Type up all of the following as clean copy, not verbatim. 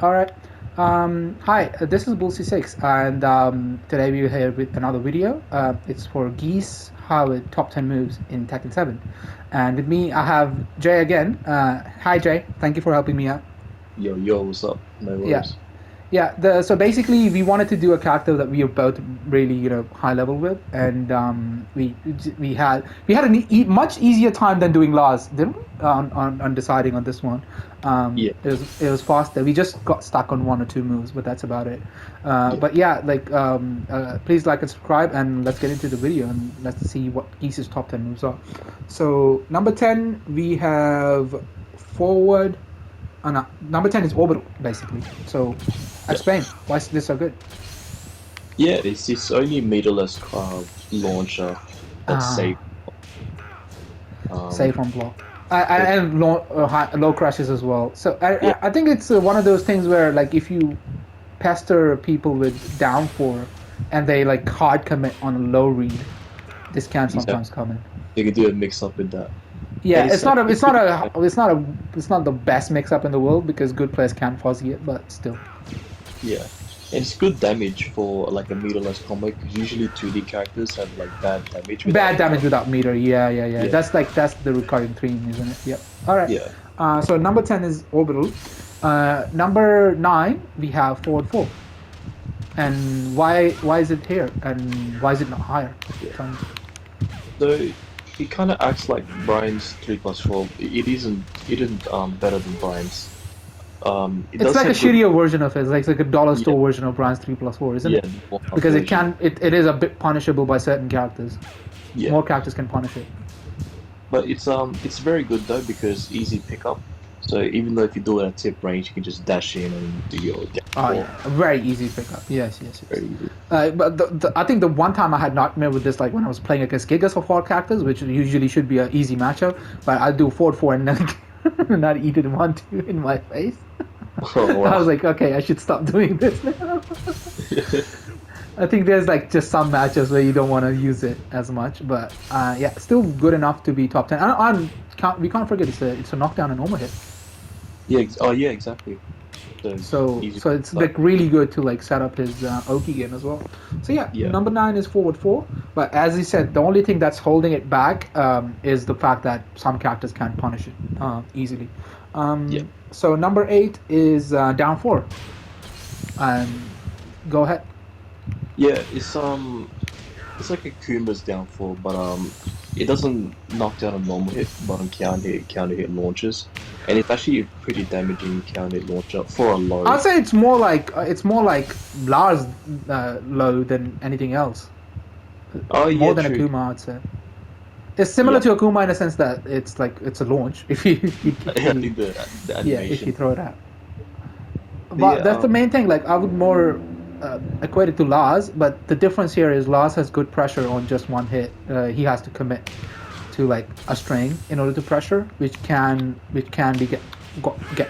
All right. Hi, this is Bullsy6, and today we're here with another video. It's for Geese, how it top 10 moves in Tekken 7. And with me, I have Jay again. Hi, Jay. Thank you for helping me out. Yo, yo, what's up? No Yeah. worries. Yeah, so basically we wanted to do a character that we are both really high level with, and we had much easier time than doing last, didn't we? On deciding on this one. Yeah, It was faster. We just got stuck on one or two moves, but that's about it. yeah, But yeah, please like and subscribe, and let's get into the video and let's see what Geese's top 10 moves are. So number 10 we have forward. No, number 10 is orbital, basically. So yeah. explain why is this so good? Yeah, it's this only meterless launcher that's Ah, safe. Um, safe on block. but And low crashes as well. So yeah, I think it's one of those things where like if you pester people with down four and they like hard commit on a low read, this can exactly. sometimes come in. You can do a mix up with that, and Yeah, it's like it's pretty. it's not the best mix up in the world because good players can fuzzy it, but still. Yeah, and it's good damage for like a meterless combo because usually 2D characters have like bad damage without Bad meter. damage without meter. Yeah. Yeah, That's the recurring theme, isn't it? Yep. All right. yeah. So number 10 is orbital. Number 9 we have forward 4. And why is it here? And why is it not higher? Tell me. So it kind of acts like Brian's 3+4. It isn't better than Brian's. It It's does like a have good. shittier version of it. It's like a dollar Yeah, store version of Bronze 3+4, isn't yeah, it? the warm-up Because version. it is a bit punishable by certain characters. Yeah, More characters can punish it. but it's very good though because easy pickup. So even though if you do it at tip range, you can just dash in and do your dash Oh four. yeah, a very easy pickup. Yes. Very easy. But I think the one time I had nightmare with this, like when I was playing against Gigas of all characters, which usually should be an easy matchup, but I do forward four and then not eat it 1-2 in my face. Oh I was wow. like, okay, I should stop doing this now. I think there's like just some matches where you don't want to use it as much, but yeah, still good enough to be top 10. We can't forget it's a knockdown and normal hit. Yeah. Oh yeah. Exactly. So easy. So it's But like really good to like set up his Oki game as well. So yeah, yeah. number 9 is forward 4, but as he said, the only thing that's holding it back is the fact that some characters can't punish it easily. Yeah. So number 8 is down 4. Um, Go ahead. Yeah. It's like a Kuma's downfall, but it doesn't knock down a normal hit, but on counter hit launches, and it's actually a pretty damaging counter hit launcher for a low. I'd say it's more like Lars low than anything else. Oh More yeah, than true. Akuma, I'd say. It's similar Yeah. to Akuma in a sense that it's like it's a launch if you I think the yeah, if you animation. throw it out. But yeah, But that's the main thing. Like I would more equate it to Lars, but the difference here is Lars has good pressure on just one hit. He has to commit to like a string in order to pressure, which can be get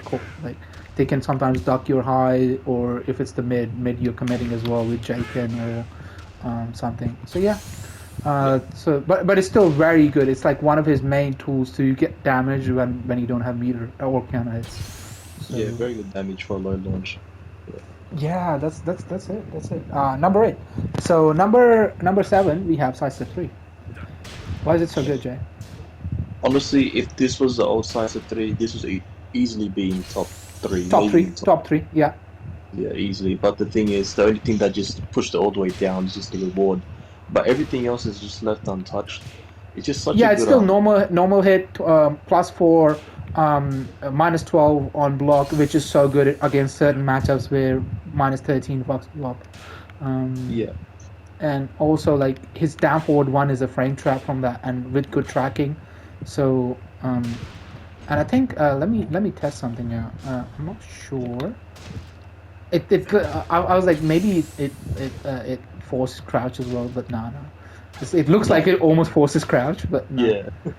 caught. Like they can sometimes duck your high, or if it's the mid you're committing as well with Jaken or something. So yeah. yeah, But it's still very good. It's like one of his main tools to get damage when you don't have meter or counter hits. yeah, So very good damage for a low launch. Yeah. yeah, that's it. That's it. Number 8. So number 7 we have Sidestep 3. Why is it so good, Jay? Honestly, if this was the old size of three, this was easily being top three, Top maybe three, even top. top three. Yeah, Yeah, easily. But the thing is, the only thing that just pushed it all the way down is just the reward. But everything else is just left untouched. It's just such a yeah. It's good still normal hit +4, -12 on block, which is so good against certain matchups where -13 fucks you up. Um, yeah, and also like his down forward one is a frame trap from that, and with good tracking. So and I think let me test something out. I'm not sure. I was like maybe it forces crouch as well, but no. It looks like no, it almost forces crouch, but no. yeah,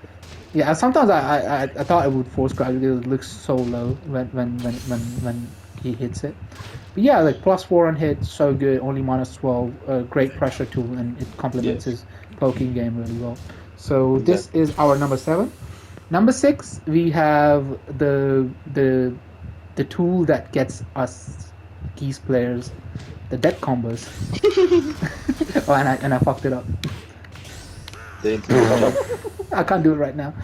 Yeah, sometimes I thought it would force crouch because it looks so low when he hits it. But yeah, like +4 on hit, so good. Only -12, great pressure tool, and it complements yes, his poking game really well. So this exactly. is our number 7. Number 6, we have the the tool that gets us Geese players the deck combos. Oh, and I fucked it up. The internet jump. I can't do it right now.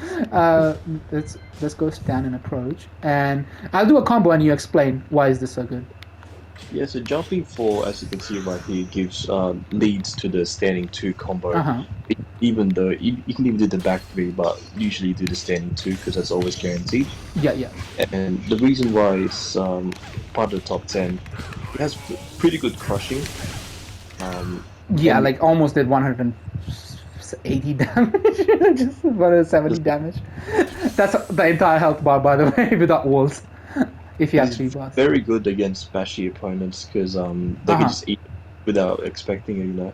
Let's go stand and approach, and I'll do a combo, and you explain why is this so good. Yeah, so jumping 4, as you can see right here, gives leads to the standing 2 combo. Uh-huh. Even though you can even do the back 3, but usually do the standing 2 because that's always guaranteed. Yeah. And the reason why it's part of the top 10, it has pretty good crushing. Yeah, like almost did 180 damage, just 170 damage. That's the entire health bar, by the way, without walls. If you have 3 bars. Very good against bashy opponents because they can just eat without expecting it. You know,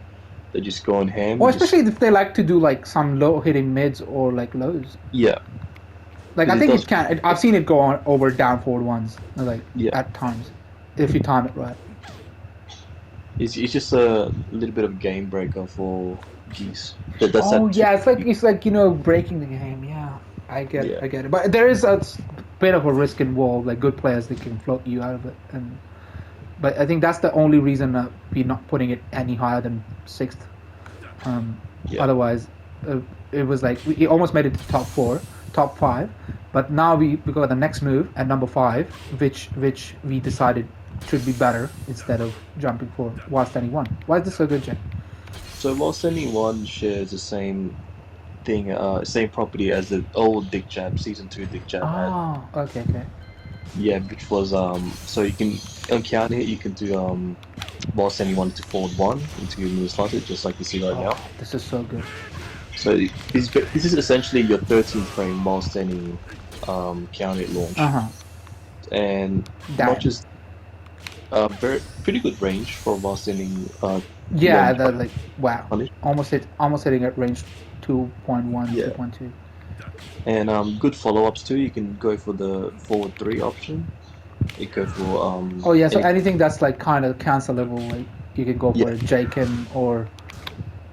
they just go on ham. Or especially if they like to do like some low hitting mids or like lows. Yeah. Like I think it can. I've seen it go on over down forward ones, like at times, if you time it right. It's just a little bit of game breaker for Geese. It's like breaking the game. Yeah, I get it. But there is a bit of a risk involved. Like good players, they can float you out of it. But I think that's the only reason that we're not putting it any higher than 6th. Otherwise, it was like we almost made it to top 5. But now we got the next move at number 5, which we decided should be better instead of jumping for while standing 1. Why is this so good, Jack? So while standing 1 shares the same thing, same property as the old Dick Jab, Season 2 Dick Jab had. Okay. Yeah, which was so you can on counter hit you can do while standing 1 to forward 1 into your move slotted, just like you see right now. This is so good. So this is essentially your 13th frame while standing counter hit launch. And not just pretty good range for while standing. Wow, almost hitting at range 2.1, 2.2. And good follow-ups too. You can go for the forward 3 option. You go for so anything that's like kind of cancelable, like you can go for a Jaken or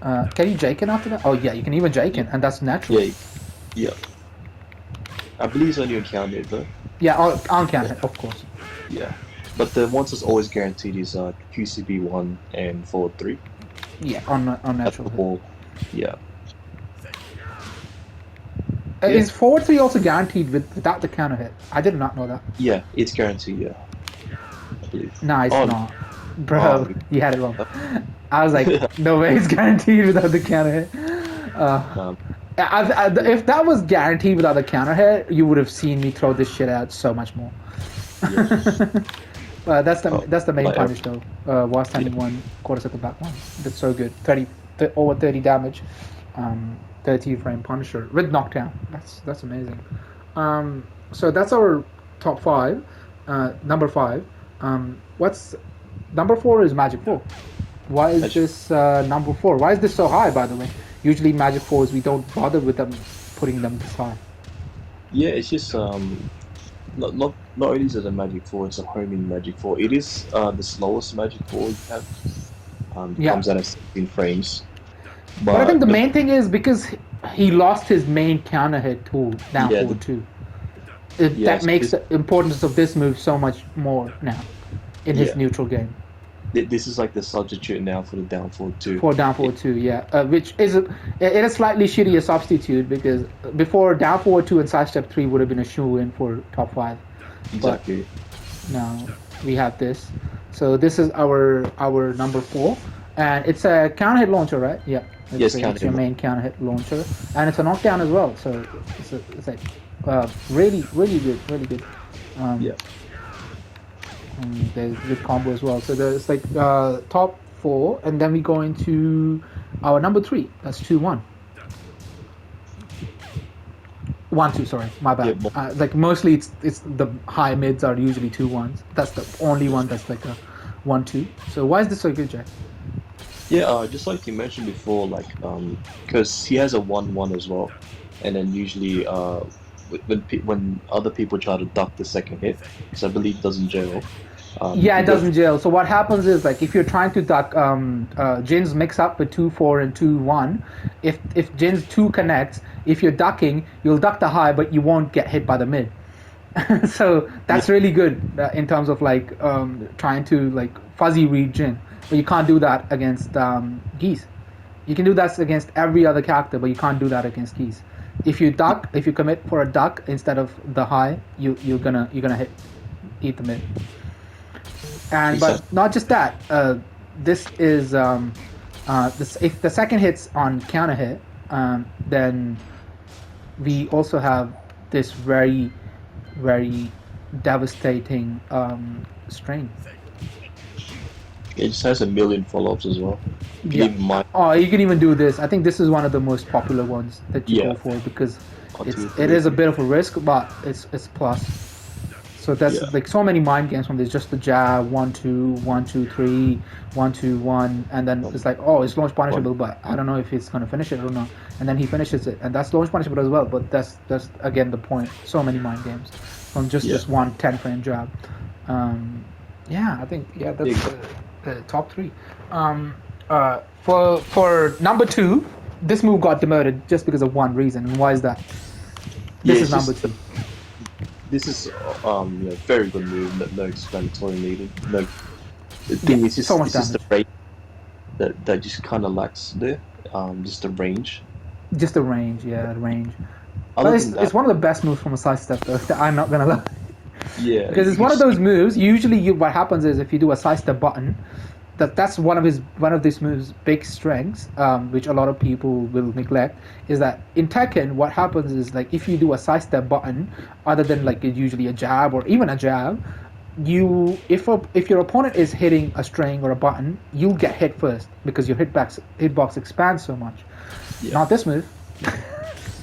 can you Jaken after that? Oh yeah, you can even Jaken, and that's natural. Yeah. I believe it's only on counter hit though. Yeah, on counter hit, of course. Yeah. But the ones that's always guaranteed is QCB 1 and forward 3. Yeah, on natural hit. Yeah. Is forward 3 also guaranteed without the counter hit? I did not know that. Yeah, it's guaranteed, yeah. I believe. No, it's not. Bro, you had it wrong. I was like, no way it's guaranteed without the counter hit. If that was guaranteed without the counter hit, you would have seen me throw this shit out so much more. That's the main punish though. While standing 1, quarter circle back 1. That's so good. Over 30 damage. 30 frame Punisher with knockdown. That's amazing. So that's our top 5. Number 5. What's number 4 is Magic 4. Why is this number 4? Why is this so high, by the way? Usually Magic 4s, we don't bother with them putting them this high. Yeah, it's just not only is it a Magic 4, it's a homing Magic 4. It is the slowest Magic 4 you have. Comes out at 16 frames. But I think the main thing is because he lost his main counter hit tool down forward 2. That makes the importance of this move so much more now in his neutral game. This is like the substitute now for the down forward 2. For down forward 2, yeah. Which is it is slightly shittier substitute because before down forward 2 and sidestep 3 would have been a shoe-in for top 5. Exactly. But now we have this. So this is our number 4. And it's a counter hit launcher, right? Yeah. It's your main counter hit launcher. And it's a knockdown as well. So it's like really good. And there's good combo as well. So there's like top 4, and then we go into our number 3. That's 2-1. 1-2, sorry, my bad. Like mostly it's the high mids are usually 2-1s. That's the only one that's like a 1-2. So why is this so good, Jack? Yeah, just like you mentioned before, like because he has a 1-1 as well, and then usually when other people try to duck the second hit, because I believe it doesn't jail. It doesn't jail. So what happens is like if you're trying to duck Jin's mix up with 2-4 and 2-1, if Jin's 2 connects, if you're ducking, you'll duck the high, but you won't get hit by the mid. So that's really good in terms of like trying to like fuzzy read Jin, but you can't do that against Geese. You can do that against every other character, but you can't do that against Geese. If you duck, if you commit for a duck instead of the high, you're gonna eat the mid. And but not just that. This is this if the second hit's on counter hit, then we also have this very devastating string. It just has a million follow-ups as well. Yeah. Oh, you can even do this. I think this is one of the most popular ones that you go for because it is a bit of a risk, but it's plus. So that's like so many mind games from this. Just the jab, 1-2, 1-2-3, 1-2-1, and then it's like, oh, it's launch punishable, but I don't know if it's gonna finish it or not. And then he finishes it, and that's launch punishable as well. But that's again the point. So many mind games from just this one 10-frame jab. I think that's the top three. For number 2, this move got demoted just because of one reason. And why is that? This is number 2. This is very good move. No explanatory needed. No, the thing is just so much it's just the rate that just kind of lacks there. Just the range. Just the range, the range. But it's one of the best moves from a side step though. I'm not gonna lie. Yeah. Because it's one of those moves. Usually, what happens is if you do a side step button, that's one of this move's big strengths, which a lot of people will neglect, is that in Tekken, what happens is like if you do a side step button, other than like usually a jab or even a jab, if your opponent is hitting a string or a button, you'll get hit first because your hitbox expands so much. Yeah. Not this move.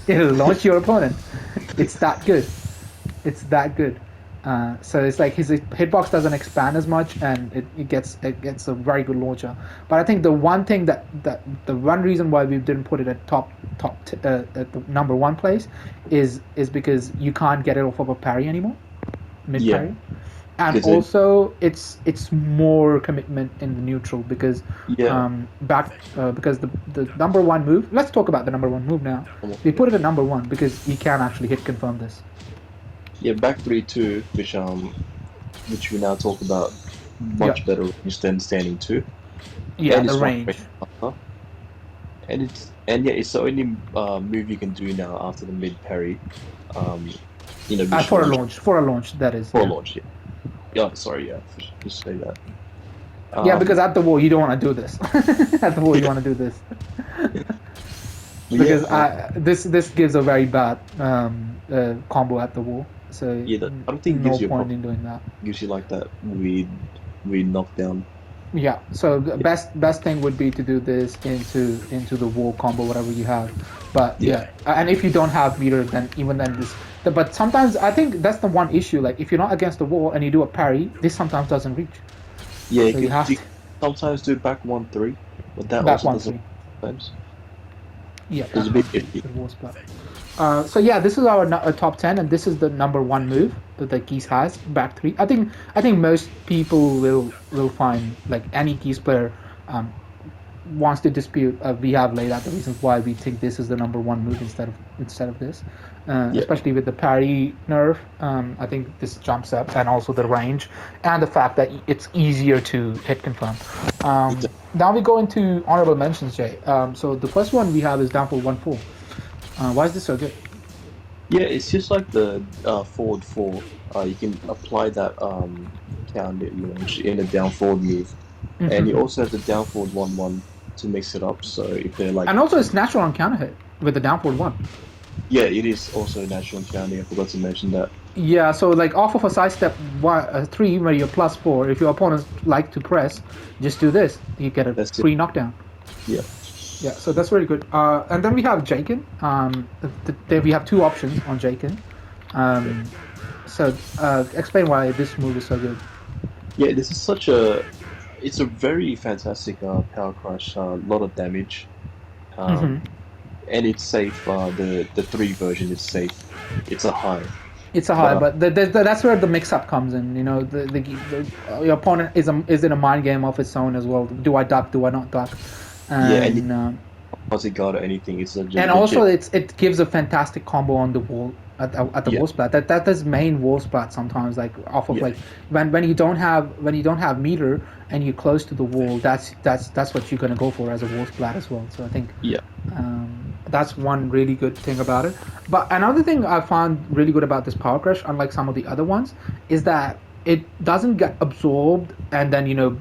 It'll launch your opponent. It's that good. It's that good. So it's like his hitbox doesn't expand as much, and it gets a very good launcher. But I think the one thing that the one reason why we didn't put it at at the number 1 place is because you can't get it off of a parry anymore, mid parry, and also it's more commitment in the neutral because because the number 1 move. Let's talk about the number 1 move now. We put it at number 1 because you can actually hit confirm this. Yeah, back 3-2, which we now talk about much better range than standing 2. Yeah, and the range. And it's the only move you can do now after the mid parry. For a launch, that is. For a launch, yeah. Yeah, sorry, just say that. Because at the wall you don't want to do this. At the wall you want to do this. Because this gives a very bad combo at the wall. So I don't think no point in doing that. Gives you like that weird knockdown. Yeah. So the best thing would be to do this into the wall combo, whatever you have. But and if you don't have meter, then this. But sometimes I think that's the one issue. Like if you're not against the wall and you do a parry, this sometimes doesn't reach. Yeah, so you sometimes do back 1-3, but that back also doesn't sometimes. Yeah, it's a bit iffy. This is our top 10, and this is the number 1 move that Geese has, back 3. I think most people will find, like any Geese player wants to dispute. We have laid out the reasons why we think this is the number 1 move instead of this, especially with the parry nerf. I think this jumps up, and also the range, and the fact that it's easier to hit confirm. Now we go into honorable mentions, Jay. So the first one we have is down for 1-4. Why is this so good? Yeah, it's just like the forward 4. You can apply that counter launch in a down forward move, and you also have the down forward 1-1 to mix it up. So if they're like, and also it's natural on counter hit with the down forward 1. Yeah, it is also natural on counter. I forgot to mention that. Yeah, so like off of a side step 3 where you're +4, if your opponents like to press, just do this. You get a free knockdown. Yeah. Yeah, so that's very good. And then we have Jaken. We have 2 options on Jaken. So explain why this move is so good. Yeah, this is it's a very fantastic power crush. A lot of damage, and it's safe. The 3 version is safe. It's a high. It's a high, but that's where the mix-up comes in. You know, your opponent is in a mind game of its own as well. Do I duck? Do I not duck? quasi guard or anything. It's a And also it gives a fantastic combo on the wall at the yeah, wall splat. That is main wall splat sometimes, like off of yeah, like when you don't have meter and you're close to the wall. That's what you're gonna go for as a wall splat as well. So I think yeah, that's one really good thing about it. But another thing I found really good about this power crush, unlike some of the other ones, is that it doesn't get absorbed and then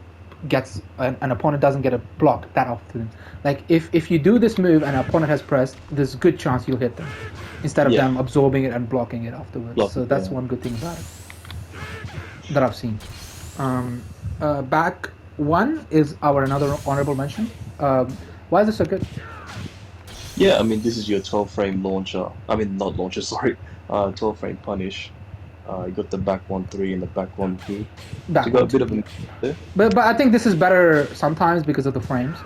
gets an opponent doesn't get a block that often. Like if you do this move and an opponent has pressed, there's a good chance you'll hit them instead of yeah. them absorbing it and blocking it afterwards. Block, So that's yeah. one good thing about it that I've seen. Back one is our another honorable mention. Why is this so good? Yeah, I mean, this is your 12 frame launcher. I mean, not launcher, sorry. 12 frame punish. You got the back 1-3 and the back 1-2. So Back you got one, a bit two, of a yeah. there. But I think this is better sometimes because of the frames.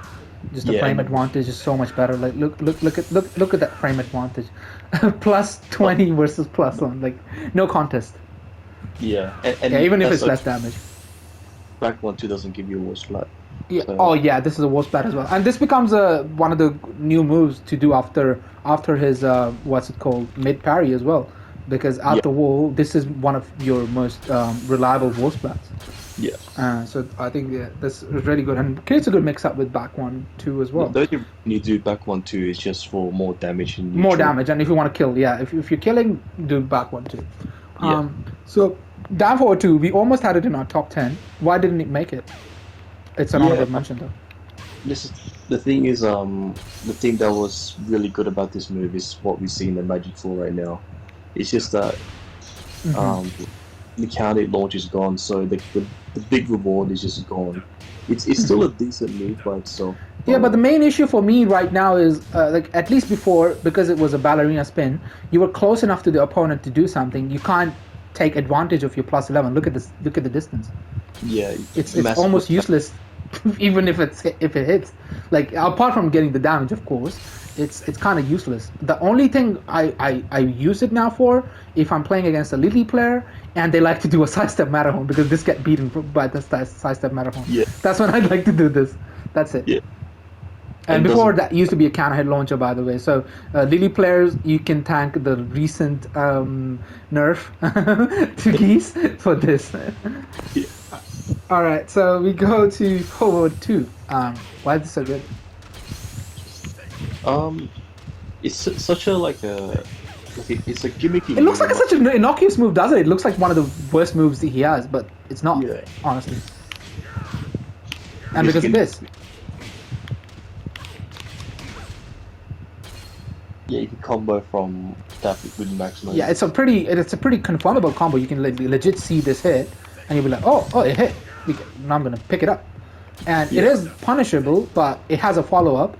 Just the Yeah, frame and advantage is so much better. Like look at that frame advantage, plus 20 versus plus 1. Like no contest. yeah, and Yeah, even if that's it's less damage. back 1-2 doesn't give you a worse flat. Yeah. So, Oh yeah, this is a war splat as well, and this becomes one of the new moves to do after his what's it called, mid parry as well, because at yeah, the wall this is one of your most reliable war splats. yeah. So I think this is really good, and creates a good mix up with back 1-2 as well. The only reason you do back 1-2 is just for more damage in More neutral. damage, and if you want to kill, yeah, if you're killing, do back 1-2. Yeah. So down forward 2, we almost had it in our top 10. Why didn't it make it? It's an honorable mention though. This is the thing is the thing that was really good about this move is what we see in the Magic 4 right now. It's just that the counter launch is gone, so the big reward is just gone. It's still a decent move by itself. Yeah, but the main issue for me right now is like at least before, because it was a ballerina spin, you were close enough to the opponent to do something. You can't take advantage of your plus 11. Look at this. Look at the distance. Yeah, It's almost useless, even if it hits. Like apart from getting the damage, of course, it's kind of useless. The only thing I use it now for, if I'm playing against a Lily player and they like to do a sidestep Matterhorn, because this get beaten by the sidestep Matterhorn. Yeah. That's when I'd like to do this. That's it. Yeah. And And before doesn't- that used to be a counter hit launcher, by the way. So Lily players, you can thank the recent nerf to Geese for this. Yeah. All right, so we go to forward 2. Why is this so good? It's such a it's a gimmicky. It looks like move. such an innocuous move, doesn't it? It looks like one of the worst moves that he has, but it's not, Yeah. honestly. And It's because of this. Yeah, you can combo from that with maximum. Yeah, it's a pretty confirmable combo. You can legit see this hit, and you'll be like, oh, it hit. Now I'm gonna pick it up, and it Yeah. is punishable, but it has a follow up,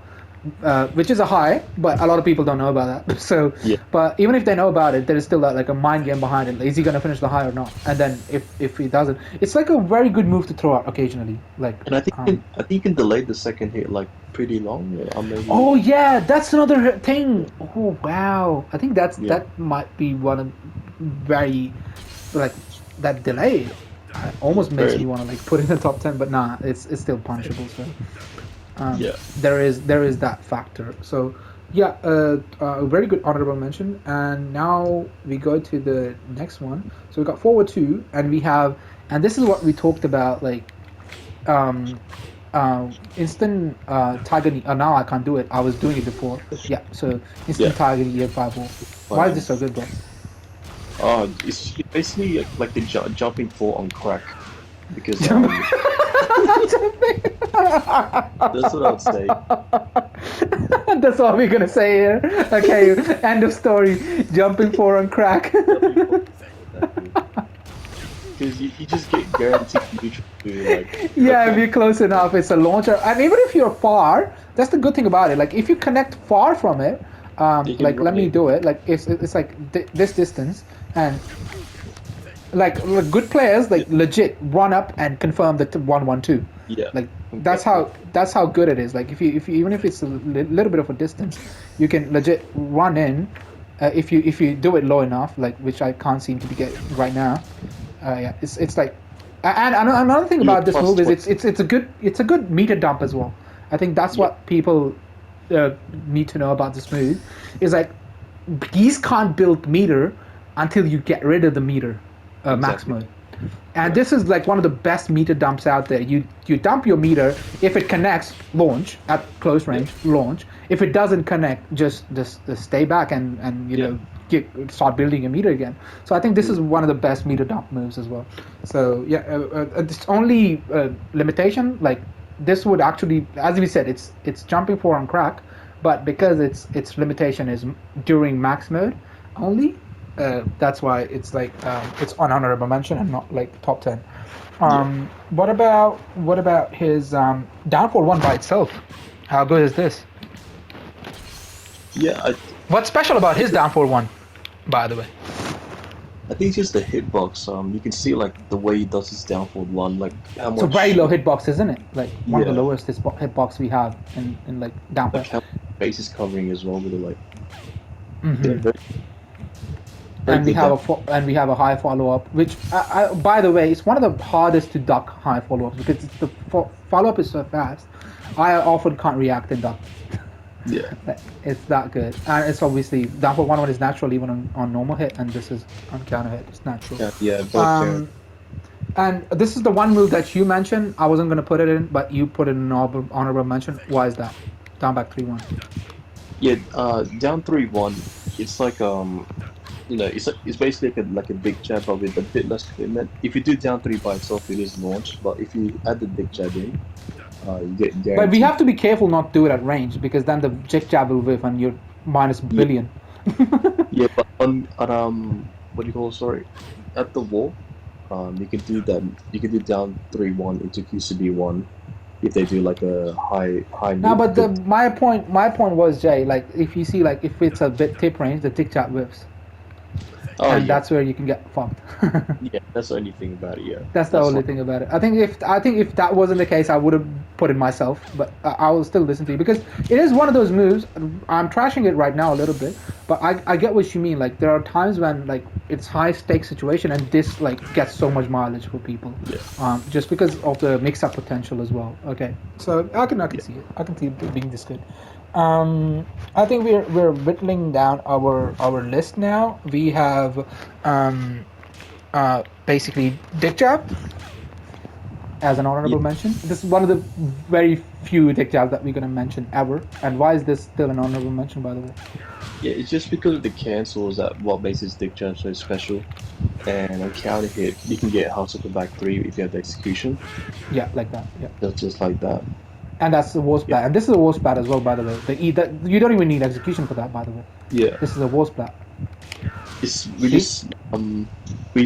which is a high, but a lot of people don't know about that. So, Yeah. but even if they know about it, there is still like a mind game behind it. Is he gonna finish the high or not? And then if he doesn't, it's like a very good move to throw out occasionally. Like, And I think I think you can delay the second hit like pretty long. Maybe. oh yeah, that's another thing. Oh wow, I think that might be one of very like that delay. Almost makes me want to like put it in the top 10, but nah, it's still punishable. So Yeah. there is that factor. So yeah, a very good honorable mention. And now we go to the next one. So we got forward 2, and we have, and this is what we talked about, like instant Tiger knee. Now I can't do it. I was doing it before. Yeah, so instant Yeah. Tiger knee 5-4. Why is this so good, bro? It's basically like the jumping 4 on crack, because that's what I would say. That's all we're gonna say here. Okay, end of story. Jumping 4 on crack. Because you just get guaranteed neutral to like. Yeah, if you're close enough, it's a launcher. And even if you're far, that's the good thing about it. Like if you connect far from it, You can like let run me it. do it. Like it's like this distance, and like good players like legit run up and confirm the 1-1-2. Yeah. Like that's how good it is. Like if you even if it's a little bit of a distance, you can legit run in. If you do it low enough, like which I can't seem to be getting right now. Yeah, it's like, and another thing about this move is it's a good meter dump as well. I think that's what people need to know about this move is like Geese can't build meter until you get rid of the meter max Exactly. mode. And this is like one of the best meter dumps out there. You dump your meter. If it connects, launch at close range, launch. If it doesn't connect, just stay back and you know start building your meter again. So I think this is one of the best meter dump moves as well. So yeah, it's only limitation like this would actually, as we said, it's jumping for on crack, but because its limitation is during max mode only. That's why it's like it's on honorable mention and not like top 10. What about his downfall one by itself? How good is this? Yeah, What's special about his downfall one, by the way? I think it's just the hitbox. You can see like the way he does his downfall one, like how much. It's a very low hitbox, isn't it? Like one of the Yeah. lowest hitbox we have in like downfall. Like how base is covering as well with the like. Mhm. Yeah, very And we good have down- and we have a high follow up, which by the way, it's one of the hardest to duck high follow ups because the follow up is so fast. I often can't react in duck. Yeah. It's that good, and it's obviously downfall one is natural even on normal hit, and this is on counter hit. It's natural. Yeah. Both And this is the one move that you mentioned. I wasn't gonna put it in, but you put it in an honorable mention. Why is that? Down back 3-1. Yeah. Down 3-1. It's like you know, it's basically like a big jab, but with a bit less commitment. If you do down 3 by itself, it is launched, but if you add the big jab in, you get guaranteed. But we have to be careful not to do it at range because then the jick jab will whiff and you're minus billion. Yeah, but what do you call it? Sorry, at the wall, you can do that. You can do down 3-1 into QCB1 if they do like a high. No, mid- but my point was Jay. Like if you see like if it's a bit tip range, the tick jab whiffs, oh and yeah, that's where you can get fucked. yeah, that's the only thing about it. Yeah, That's the only not- thing about it. I think if that wasn't the case, I would have put it myself. But I will still listen to you because it is one of those moves. I'm trashing it right now a little bit, but I get what you mean. Like there are times when like it's high stakes situation, and this like gets so much mileage for people, just because of the mix up potential as well. Okay, so I can see it. I can see it being this good. I think we're whittling down our list now. We have basically dick jab as an honorable mention. This is one of the very few dick jabs that we're going to mention ever. And why is this still an honorable mention, by the way? Yeah, it's just because of the cancels that what makes his dick jab so special. And on counter hit, you can get house up the back 3 if you have the execution. Yeah, like that. Yeah. Just like that. And that's the worst bat. And this is the worst bat as well, by the way. You don't even need execution for that, by the way. Yeah. This is the worst bat. We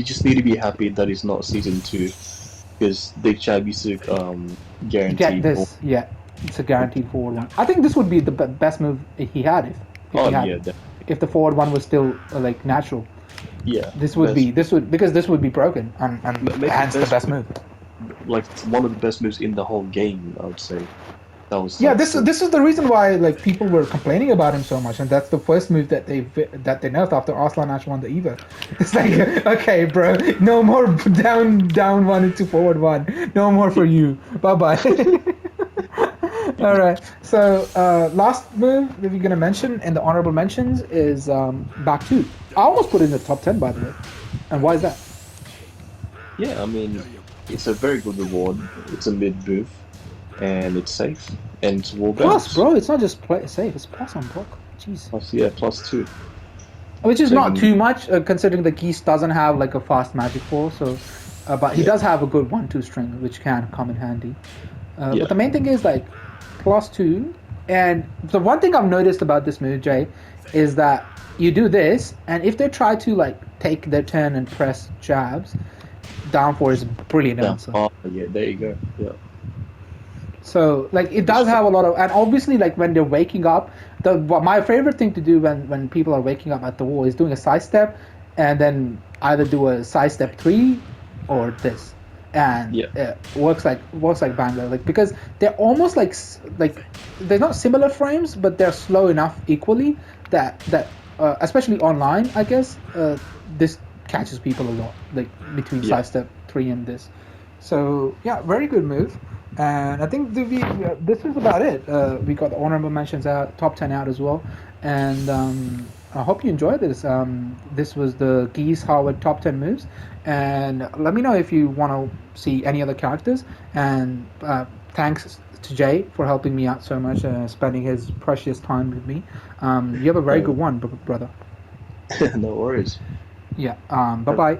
just need to be happy that it's not season 2, because Dick Jab used to guarantee. Get this. Yeah, it's a guaranteed forward one. I think this would be the best move he had if Oh he had, yeah, if the forward one was still like natural. yeah. This would be broken and Maybe hence the best move. Like one of the best moves in the whole game, I would say. That was Yeah, this is the reason why like people were complaining about him so much, and that's the first move that they nerfed after Arslan Ash won the EVA. It's like, okay, bro, no more down one into forward one, no more for you. Bye bye. All right. So last move that we're gonna mention in the honorable mentions is back 2. I almost put it in the top 10, by the way. And why is that? Yeah, I mean, it's a very good reward. It's a mid move, and it's safe, and it's wall bounce. Plus, bro, it's not just safe; it's plus on block. Jeez. +2. Which is So not you too much, considering the Geese doesn't have like a fast magic 4, so but he does have a good 1-2 string, which can come in handy. But the main thing is like +2, and the one thing I've noticed about this move, Jay, is that you do this, and if they try to like take their turn and press jabs, down 4 is a brilliant answer. Oh, yeah, there you go. Yeah. So like it does have a lot of, and obviously like when they're waking up, my favorite thing to do when people are waking up at the wall is doing a side step, and then either do a side step 3 or this, and it works like banger, like because they're almost like they're not similar frames, but they're slow enough equally that especially online, I guess this catches people a lot, like between side step 3 and this. So yeah, very good move. And I think this is about it. We got the honorable mentions out, top 10 out as well. And I hope you enjoyed this. This was the Geese Howard top 10 moves. And let me know if you want to see any other characters. And thanks to Jay for helping me out so much, spending his precious time with me. You have a very good one, brother. No worries. Yeah. Bye bye.